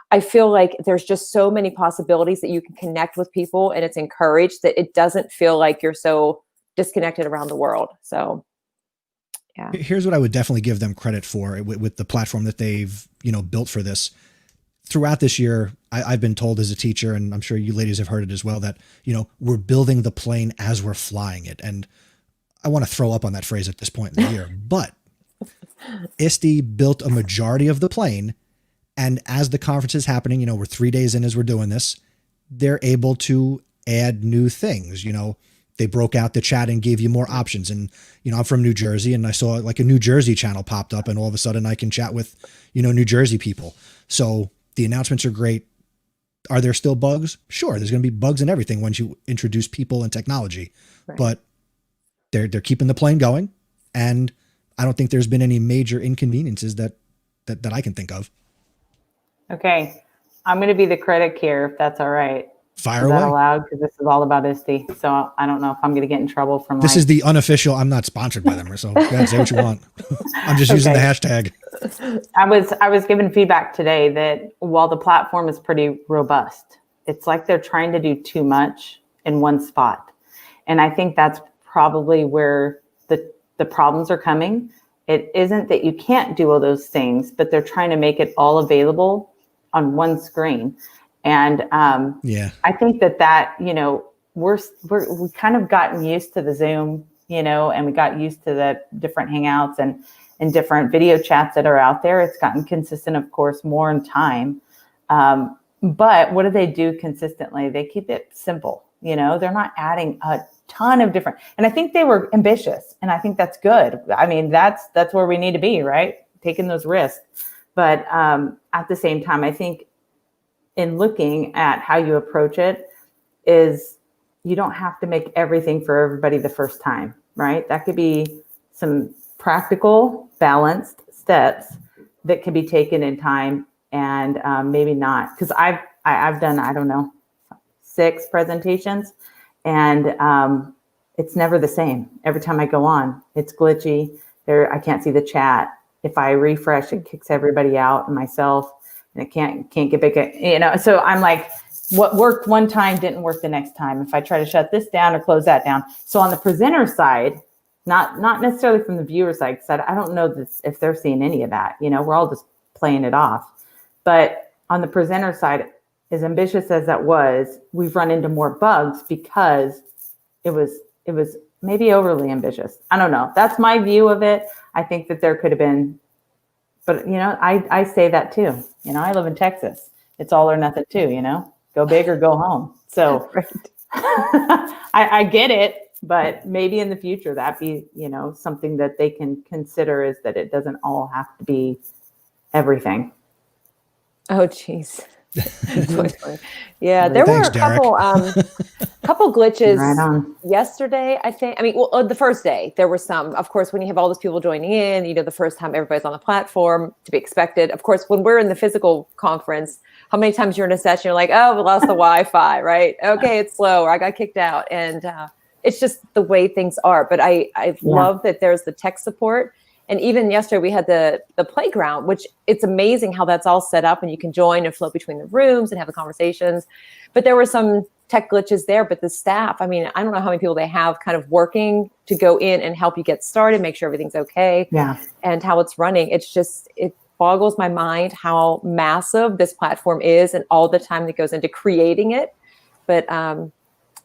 I feel like there's just so many possibilities that you can connect with people, and it's encouraged, that it doesn't feel like you're so disconnected around the world. So yeah. Here's what I would definitely give them credit for with the platform that they've, built for this. Throughout this year, I've been told as a teacher, and I'm sure you ladies have heard it as well, that, we're building the plane as we're flying it. And I want to throw up on that phrase at this point in the year, but Iste built a majority of the plane. And as the conference is happening, we're 3 days in as we're doing this, they're able to add new things. They broke out the chat and gave you more options. And, I'm from New Jersey, and I saw like a New Jersey channel popped up, and all of a sudden I can chat with, New Jersey people. So the announcements are great. Are there still bugs? Sure. There's going to be bugs in everything once you introduce people and technology, right. But they're keeping the plane going. And I don't think there's been any major inconveniences that I can think of. Okay. I'm going to be the critic here, if that's all right. Fire away. Is that allowed? Because this is all about Iste. So I don't know if I'm going to get in trouble from this is the unofficial. I'm not sponsored by them, so go ahead, say what you want. I'm just using the hashtag. I was given feedback today that while the platform is pretty robust, it's like they're trying to do too much in one spot. And I think that's probably where the problems are coming. It isn't that you can't do all those things, but they're trying to make it all available on one screen. And I think that we kind of gotten used to the Zoom, and we got used to the different Hangouts and different video chats that are out there. It's gotten consistent, of course, more in time. But what do they do consistently? They keep it simple. They're not adding a ton of different, and I think they were ambitious, and I think that's good. I mean, that's where we need to be, right? Taking those risks. But at the same time, I think in looking at how you approach it is you don't have to make everything for everybody the first time, right? That could be some practical, balanced steps that can be taken in time, and maybe not. Because I've done, I don't know, 6 presentations, and it's never the same. Every time I go on, it's glitchy. I can't see the chat. If I refresh, it kicks everybody out and myself, and it can't get back. So I'm like, what worked one time didn't work the next time. If I try to shut this down or close that down. So on the presenter side, not necessarily from the viewer side, because I don't know if they're seeing any of that. We're all just playing it off. But on the presenter side, as ambitious as that was, we've run into more bugs because it was maybe overly ambitious. I don't know. That's my view of it. I think that there could have been, but I say that too. I live in Texas. It's all or nothing too, go big or go home. So I get it, but maybe in the future that be, something that they can consider, is that it doesn't all have to be everything. Oh, geez. Yeah, there were a couple glitches yesterday, I think. I mean, the first day there were some. Of course, when you have all those people joining in, the first time everybody's on the platform, to be expected. Of course, when we're in the physical conference, how many times you're in a session, you're like, oh, we lost the Wi-Fi, right? Okay, it's slow, or I got kicked out. And it's just the way things are. But I love that there's the tech support. And even yesterday we had the playground, which it's amazing how that's all set up, and you can join and float between the rooms and have the conversations. But there were some tech glitches there, but the staff, I mean, I don't know how many people they have kind of working to go in and help you get started, make sure everything's okay, and how it's running. It's just, it boggles my mind how massive this platform is and all the time that goes into creating it. But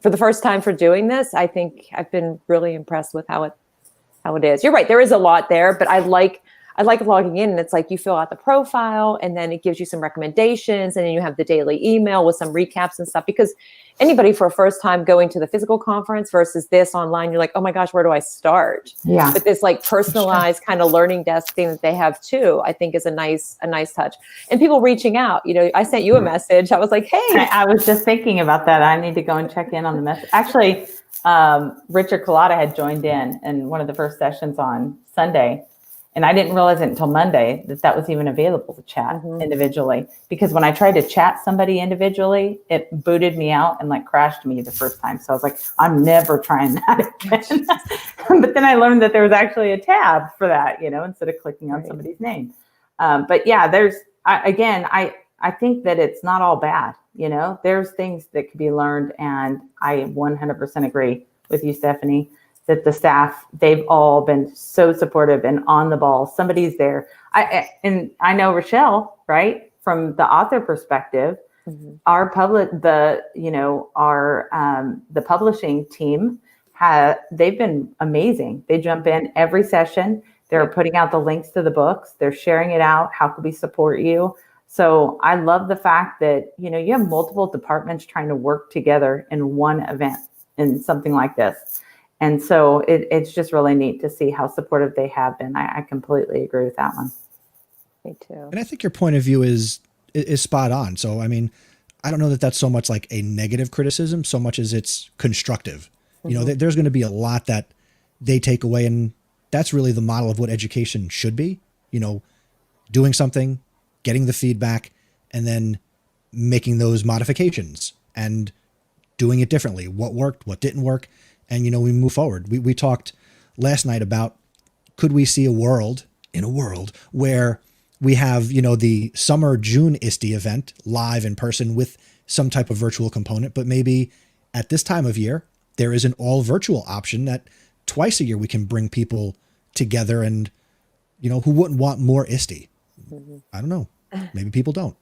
for the first time for doing this, I think I've been really impressed with how it is. You're right. There is a lot there, but I like I like logging in and it's like you fill out the profile and then it gives you some recommendations and then you have the daily email with some recaps and stuff, because anybody for a first time going to the physical conference versus this online, you're like, oh my gosh, where do I start? Yeah. But this like personalized kind of learning desk thing that they have too, I think is a nice touch. And people reaching out, I sent you a message. I was like, hey. I was just thinking about that. I need to go and check in on the message. Actually, Richard Collada had joined in one of the first sessions on Sunday. And I didn't realize it until Monday that was even available to chat individually. Because when I tried to chat somebody individually, it booted me out and like crashed me the first time. So I was like, I'm never trying that again. But then I learned that there was actually a tab for that, instead of clicking on somebody's name. But yeah, I think that it's not all bad. There's things that could be learned. And I 100% agree with you, Stephanie, that the staff, they've all been so supportive and on the ball. Somebody's there. I know Rochelle, right? From the author perspective, our the publishing team they've been amazing. They jump in every session. They're putting out the links to the books. They're sharing it out. How can we support you? So I love the fact that, you have multiple departments trying to work together in one event in something like this. And so it's just really neat to see how supportive they have been. I completely agree with that one. Me too. And I think your point of view is spot on. So, I mean, I don't know that that's so much like a negative criticism, so much as it's constructive. There's going to be a lot that they take away, and that's really the model of what education should be. Doing something, getting the feedback, and then making those modifications and doing it differently. What worked, what didn't work. And, we move forward. We talked last night about, could we see a world where we have, the summer June Iste event live in person with some type of virtual component, but maybe at this time of year, there is an all virtual option that twice a year we can bring people together, and, who wouldn't want more Iste? I don't know. Maybe people don't.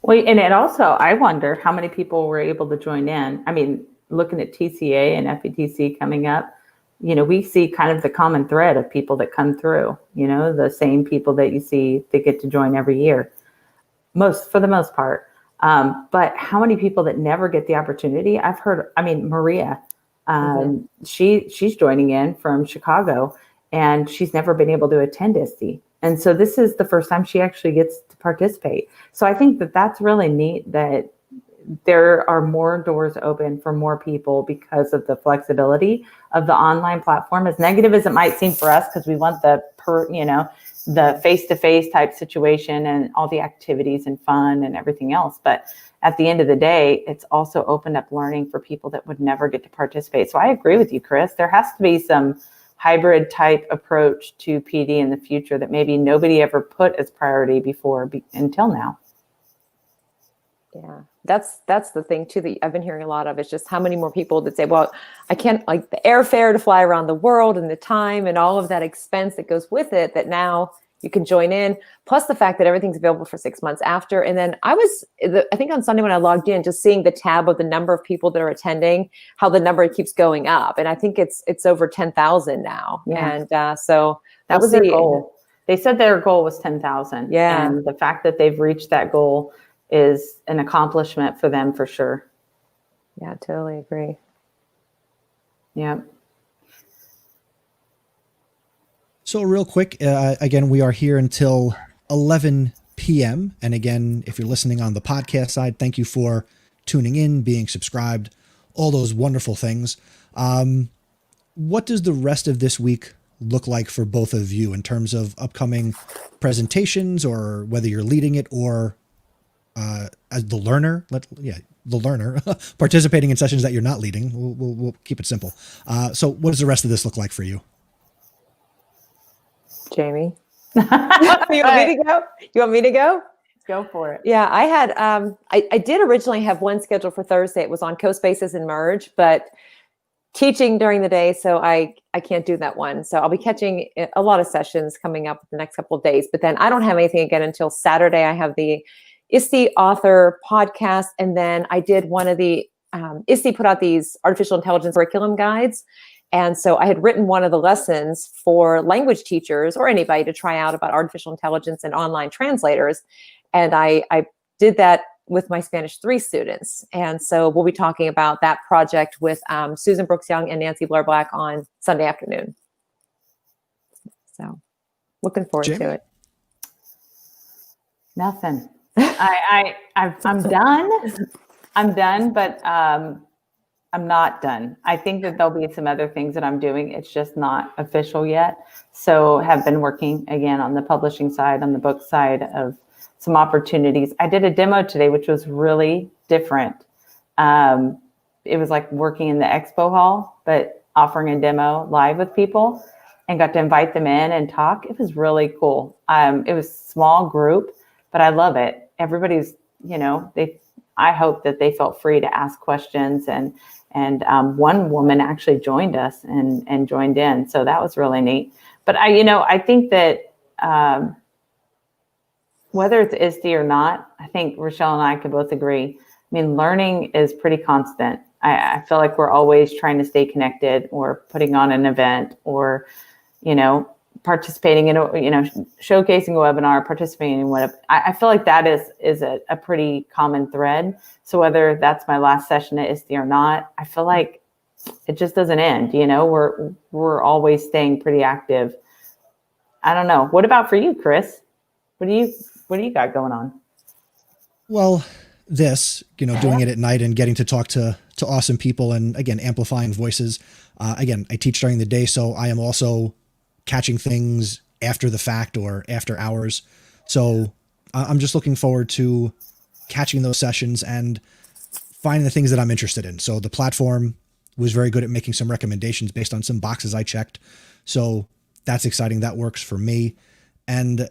Well, and it also, I wonder how many people were able to join in. I mean, looking at TCA and FETC coming up, we see kind of the common thread of people that come through, the same people that you see that get to join every year, for the most part. But how many people that never get the opportunity? I've heard, Maria, she's joining in from Chicago, and she's never been able to attend Iste. And so this is the first time she actually gets to participate. So I think that that's really neat that there are more doors open for more people because of the flexibility of the online platform. As negative as it might seem for us, because we want the face-to-face type situation and all the activities and fun and everything else. But at the end of the day, it's also opened up learning for people that would never get to participate. So I agree with you, Chris. There has to be some hybrid type approach to PD in the future that maybe nobody ever put as priority before until now. Yeah, that's the thing too that I've been hearing a lot of, is just how many more people that say, well, I can't, like the airfare to fly around the world and the time and all of that expense that goes with it, that now you can join in, plus the fact that everything's available for 6 months after. And then I think on Sunday when I logged in, just seeing the tab of the number of people that are attending, how the number keeps going up. And I think it's over 10,000 now. Yeah. And so that was their goal. They said their goal was 10,000. Yeah. And the fact that they've reached that goal is an accomplishment for them for sure. Yeah, totally agree. Yeah. So real quick, again, we are here until 11 p.m. And again, if you're listening on the podcast side, thank you for tuning in, being subscribed, all those wonderful things. What does the rest of this week look like for both of you in terms of upcoming presentations, or whether you're leading it or as the learner? The learner participating in sessions that you're not leading. We'll keep it simple. So what does the rest of this look like for you? Jamie, you want me to go? You want me to go? Go for it. Yeah, I had, I did originally have one scheduled for Thursday. It was on CoSpaces and Merge, but teaching during the day, so I can't do that one. So I'll be catching a lot of sessions coming up the next couple of days, but then I don't have anything again until Saturday. I have the Iste author podcast, and then I did one of the, Iste put out these artificial intelligence curriculum guides. And so I had written one of the lessons for language teachers or anybody to try out about artificial intelligence and online translators. And I did that with my Spanish 3 students. And so we'll be talking about that project with Susan Brooks Young and Nancy Blair Black on Sunday afternoon. So looking forward to it. Nothing. I'm done. I'm done, but I'm not done. I think that there'll be some other things that I'm doing. It's just not official yet. So have been working again on the publishing side, on the book side of some opportunities. I did a demo today, which was really different. It was like working in the expo hall, but offering a demo live with people, and got to invite them in and talk. It was really cool. It was a small group, but I love it. Everybody's, I hope that they felt free to ask questions, and one woman actually joined us and joined in. So that was really neat. But I think that whether it's Iste or not, I think Rochelle and I could both agree. I mean, learning is pretty constant. I feel like we're always trying to stay connected, or putting on an event, or, participating in showcasing a webinar, participating in whatever. I feel like that is a pretty common thread. So whether that's my last session at Iste or not, I feel like it just doesn't end. We're always staying pretty active. I don't know. What about for you, Chris? What do you got going on? Well, doing it at night and getting to talk to awesome people, and again, amplifying voices. Again, I teach during the day, so I am also catching things after the fact or after hours. So I'm just looking forward to catching those sessions and finding the things that I'm interested in. So the platform was very good at making some recommendations based on some boxes I checked. So that's exciting. That works for me. And,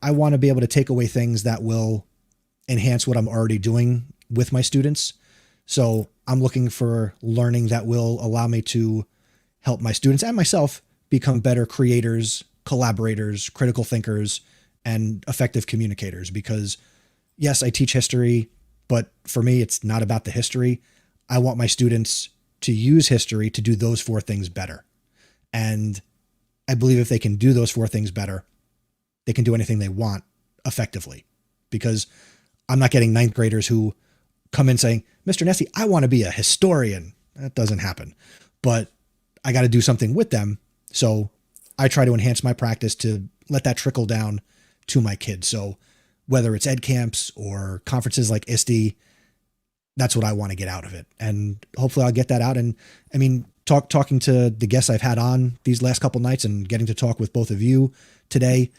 I want to be able to take away things that will enhance what I'm already doing with my students. So I'm looking for learning that will allow me to help my students and myself become better creators, collaborators, critical thinkers, and effective communicators. Because yes, I teach history, but for me, it's not about the history. I want my students to use history to do those 4 things better. And I believe if they can do those 4 things better, they can do anything they want effectively. Because I'm not getting 9th graders who come in saying, Mr. Nessie, I want to be a historian. That doesn't happen. But I got to do something with them. So I try to enhance my practice to let that trickle down to my kids. So whether it's ed camps or conferences like Iste, that's what I want to get out of it. And hopefully I'll get that out. And I mean, talking to the guests I've had on these last couple nights and getting to talk with both of you today,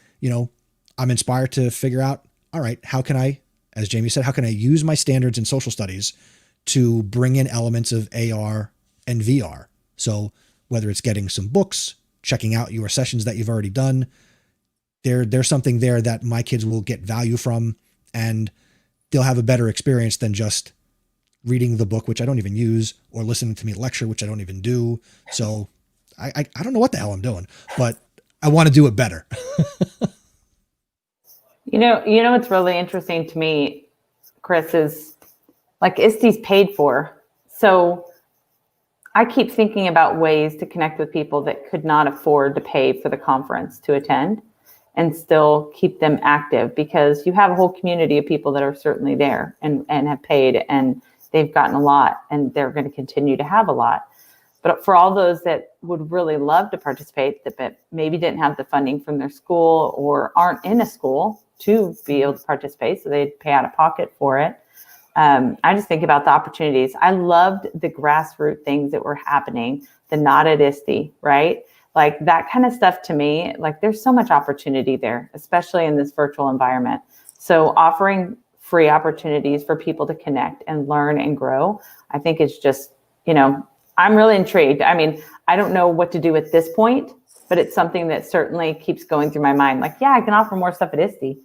I'm inspired to figure out, all right, how can I, as Jamie said, how can I use my standards in social studies to bring in elements of AR and VR? So whether it's getting some books, checking out your sessions that you've already done, there's something there that my kids will get value from, and they'll have a better experience than just reading the book, which I don't even use, or listening to me lecture, which I don't even do. So I don't know what the hell I'm doing, but I want to do it better. What's really interesting to me, Chris, is like Iste's paid for. So I keep thinking about ways to connect with people that could not afford to pay for the conference to attend and still keep them active, because you have a whole community of people that are certainly there and have paid, and they've gotten a lot, and they're going to continue to have a lot. But for all those that would really love to participate, but maybe didn't have the funding from their school or aren't in a school to be able to participate, so they'd pay out of pocket for it. I just think about the opportunities. I loved the grassroots things that were happening, the Not at Iste, right? Like that kind of stuff to me, like there's so much opportunity there, especially in this virtual environment. So offering free opportunities for people to connect and learn and grow, I think it's just, I'm really intrigued. I mean, I don't know what to do at this point, but it's something that certainly keeps going through my mind. Like, yeah, I can offer more stuff at Iste,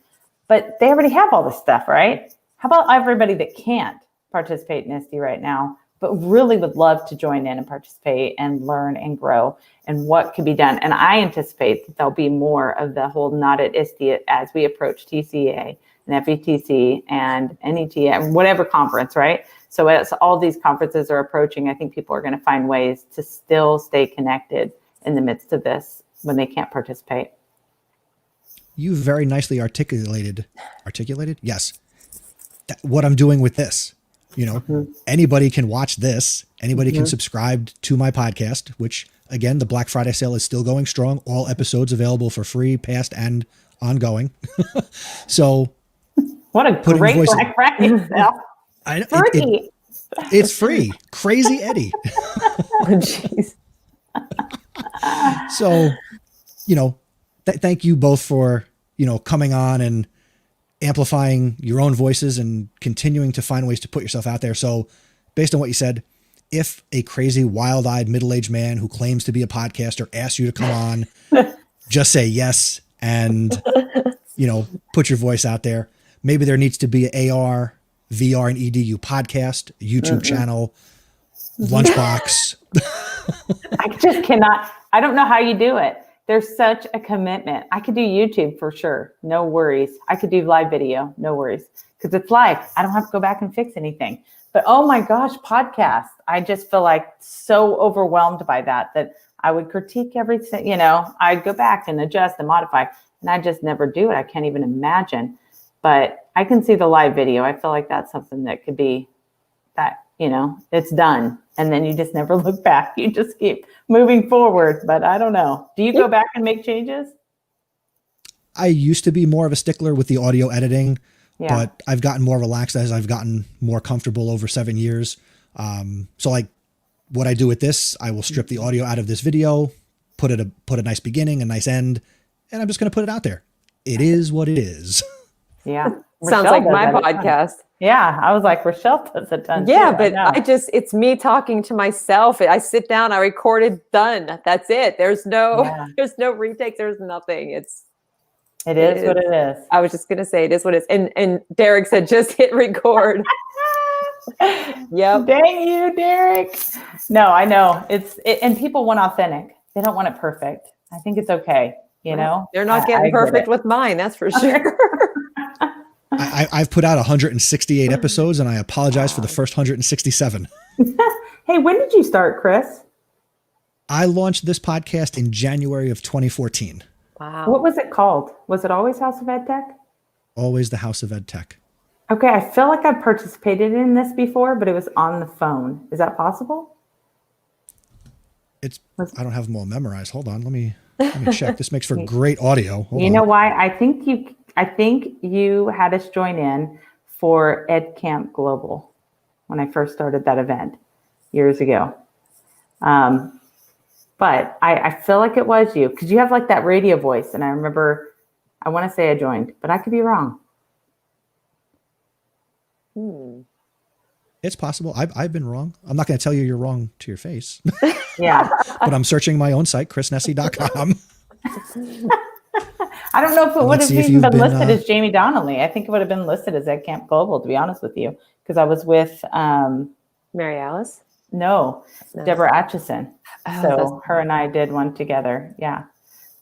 but they already have all this stuff, right? How about everybody that can't participate in Iste right now, but really would love to join in and participate and learn and grow, and what could be done? And I anticipate that there'll be more of the whole Not at Iste as we approach TCA, and FETC and NET and whatever conference, right? So as all these conferences are approaching, I think people are going to find ways to still stay connected in the midst of this when they can't participate. You very nicely articulated, yes, what I'm doing with this. You know, anybody can watch this. Anybody can subscribe to my podcast, which again, the Black Friday sale is still going strong. All episodes available for free, past and ongoing. So what a great Black Friday sale. It's free. Crazy Eddie. Oh, jeez. So, you know, thank you both for, you know, coming on and amplifying your own voices and continuing to find ways to put yourself out there. So based on what you said, if a crazy, wild-eyed, middle-aged man who claims to be a podcaster asks you to come on, just say yes and, you know, put your voice out there. Maybe there needs to be an AR, VR, and EDU podcast, YouTube channel, lunchbox. I just cannot. I don't know how you do it. There's such a commitment. I could do YouTube for sure. No worries. I could do live video. No worries. Because it's live. I don't have to go back and fix anything. But oh my gosh, podcast. I just feel like so overwhelmed by that I would critique everything. You know, I'd go back and adjust and modify. And I just never do it. I can't even imagine. But I can see the live video. I feel like that's something that could be that, you know, it's done. And then you just never look back. You just keep moving forward. But I don't know. Do you go back and make changes? I used to be more of a stickler with the audio editing, but I've gotten more relaxed as I've gotten more comfortable over 7 years. So like what I do with this, I will strip the audio out of this video, put a nice beginning, a nice end, and I'm just going to put it out there. It is what it is. Yeah. Sounds like my podcast. Yeah. I was like, Rochelle does a ton. Yeah, too. but it's me talking to myself. I sit down, I recorded, done. That's it. There's no retakes. There's nothing. It is what it is. I was just going to say it is what it is. And Derek said, just hit record. Yep. Dang you, Derek. No, I know and people want authentic. They don't want it perfect. I think it's okay. You know, they're not getting perfect with mine. That's for sure. I've put out 168 episodes and I apologize for the first 167. Hey, when did you start, Chris? I launched this podcast in January of 2014. Wow. What was it called? Was it always House of Ed Tech? Always the House of Ed Tech. Okay. I feel like I participated in this before, but it was on the phone. Is that possible? I don't have them all memorized. Hold on. Let me check. This makes for great audio. Hold on. Know why? I think you had us join in for Ed Camp Global when I first started that event years ago. But I feel like it was you because you have like that radio voice. And I remember, I want to say I joined, but I could be wrong. It's possible. I've been wrong. I'm not going to tell you you're wrong to your face. Yeah. But I'm searching my own site, chrisnessie.com. I don't know if it would have even been listed listed as Jamie Donnelly. I think it would have been listed as Ed Camp Global, to be honest with you, because I was with Mary Alice? No, Deborah Atchison. Oh, So her and I did one together. Yeah.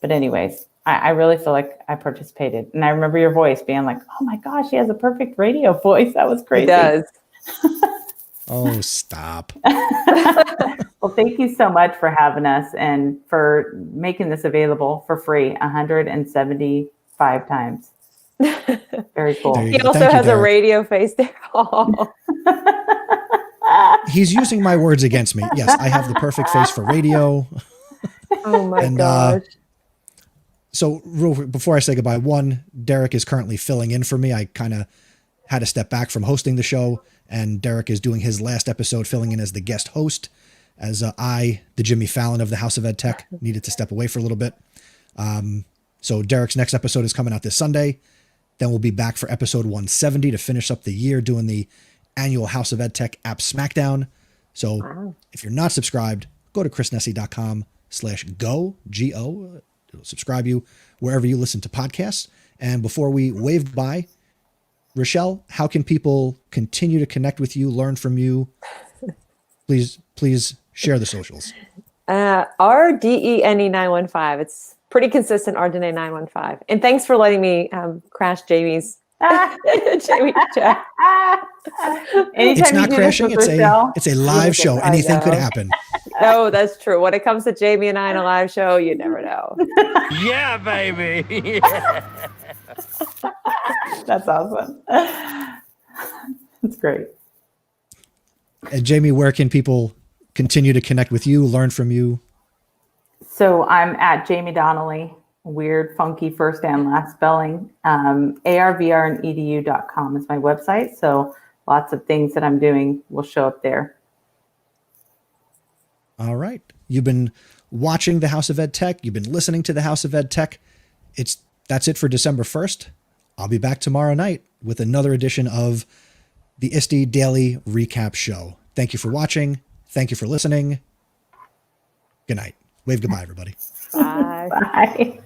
But anyways, I really feel like I participated. And I remember your voice being like, oh my gosh, she has a perfect radio voice. That was crazy. It does. Oh, stop. Well, thank you so much for having us and for making this available for free 175 times. Very cool. He also has a radio face there. Oh. He's using my words against me. Yes, I have the perfect face for radio. Oh my gosh. So before I say goodbye, Derek is currently filling in for me. I kind of had to step back from hosting the show, and Derek is doing his last episode filling in as the guest host, as the Jimmy Fallon of the House of Ed Tech, needed to step away for a little bit. So Derek's next episode is coming out this Sunday. Then we'll be back for episode 170 to finish up the year doing the annual House of Ed Tech App Smackdown. So if you're not subscribed, go to chrisnessie.com/go, G-O. It'll subscribe you wherever you listen to podcasts. And before we wave goodbye, Rochelle, how can people continue to connect with you, learn from you? Please share the socials. RDENE915. It's pretty consistent, RDENE915. And thanks for letting me crash Jamie's Jamie, Jeff. It's not crashing. It's a live show. Anything could happen. Oh, that's true. When it comes to Jamie and I in a live show, you never know. Yeah, baby. That's awesome. That's great. And Jamie, where can people continue to connect with you, learn from you? So I'm at Jamie Donnelly, weird, funky first and last spelling. arvrandedu.com is my website. So lots of things that I'm doing will show up there. All right. You've been watching the House of Ed Tech. You've been listening to the House of Ed Tech. That's it for December 1st. I'll be back tomorrow night with another edition of the Iste Daily Recap Show. Thank you for watching. Thank you for listening. Good night. Wave goodbye, everybody. Bye. Bye.